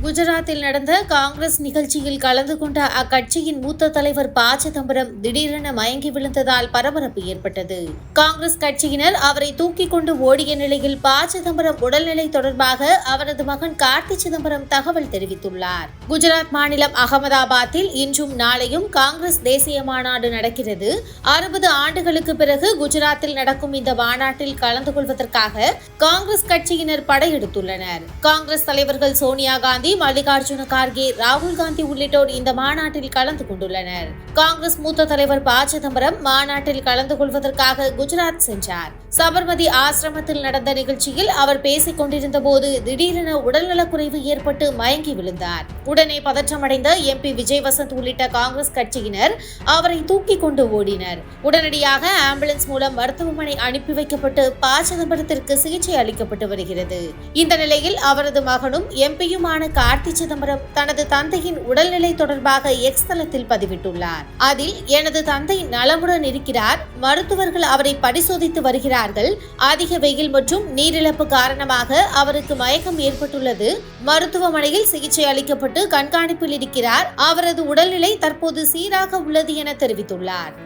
குஜராத்தில் நடந்த காங்கிரஸ் நிகழ்ச்சியில் கலந்து கொண்ட அக்கட்சியின் மூத்த தலைவர் ப. சிதம்பரம் திடீரென மயங்கி விழுந்ததால் பரபரப்பு ஏற்பட்டது. காங்கிரஸ் கட்சியினர் அவரை தூக்கிக் கொண்டு ஓடிய நிலையில் ப. சிதம்பரம் உடல்நிலை தொடர்பாக அவரது மகன் கார்த்தி சிதம்பரம் தகவல் தெரிவித்துள்ளார். குஜராத் மாநிலம் அகமதாபாத்தில் இன்றும் நாளையும் காங்கிரஸ் தேசிய மாநாடு நடக்கிறது. 60 ஆண்டுகளுக்கு பிறகு குஜராத்தில் நடக்கும் இந்த மாநாட்டில் கலந்து கொள்வதற்காக காங்கிரஸ் கட்சியினர் படையெடுத்துள்ளனர். காங்கிரஸ் தலைவர்கள் சோனியா காந்தி, மல்லிகார்ஜுன கார்கே, ராகுல் காந்தி உள்ளிட்டோர் இந்த மாநாட்டில் கலந்து கொண்டுள்ளனர். காங்கிரஸ் மூத்த தலைவர் ப. சிதம்பரம் மாநாட்டில் கலந்து கொள்வதற்காக குஜராத் சென்றார். சபர்மதி ஆசிரமத்தில் நடந்த நிகழ்ச்சியில் அவர் பேசிக் கொண்டிருந்த போது திடீரென உடல்நலக்குறைவு ஏற்பட்டு மயங்கி விழுந்தார். உடனே பதற்றமடைந்த MP விஜய் வசந்த் உள்ளிட்ட காங்கிரஸ் கட்சியினர் அவரை தூக்கிக் கொண்டு ஓடினர். உடனடியாக ஆம்புலன்ஸ் மூலம் மருத்துவமனை அனுப்பி வைக்கப்பட்டு ப. சிதம்பரத்திற்கு சிகிச்சை அளிக்கப்பட்டு வருகிறது. இந்த நிலையில் அவரது மகனும் MP-யுமான கார்த்தி சிதம்பரம் தனது தந்தையின் உடல்நிலை தொடர்பாக X தளத்தில் பதிவிட்டுள்ளார். அதில், எனது தந்தை நலமுடன் இருக்கிறார், மருத்துவர்கள் அவரை பரிசோதித்து வருகிறார்கள், அதிக வெயில் மற்றும் நீரிழப்பு காரணமாக அவருக்கு மயக்கம் ஏற்பட்டுள்ளது, மருத்துவமனையில் சிகிச்சை அளிக்கப்பட்டு கண்காணிப்பில் இருக்கிறார், அவரது உடல்நிலை தற்போது சீராக உள்ளது என தெரிவித்துள்ளார்.